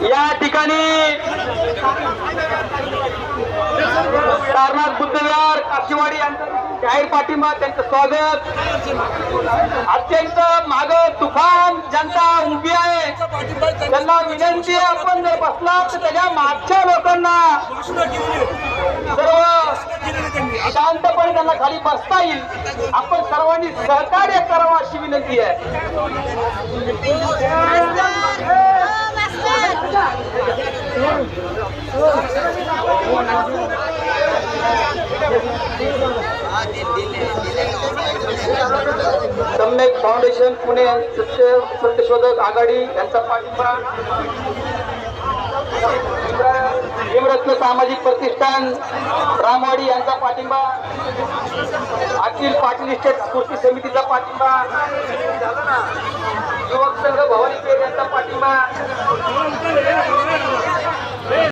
या ठिकाणी सारनाथ बुद्धविहार काशीवाडी यांचा जाहीर पाठिंबा, त्यांचं स्वागत. अत्यंत माग तुफान जनता उभी आहे. त्यांना विनंती आहे, आपण जर बसला तर त्याच्या मागच्या लोकांना सर्व शांतपणे त्यांना खाली बसता येईल. आपण सर्वांनी सहकार्य करावं अशी विनंती आहे. सम्यक फाउंडेशन पुणे, सत्यशोधक आघाडी यांचा पाठिंबा, हिमरत्न सामाजिक प्रतिष्ठान रामवाडी यांचा पाठिंबा, अखिल पाटील इस्टेट स्फूर्ती समितीचा पाठिंबा, युवक संघ भवानी पेठ यांचा पाठिंबा,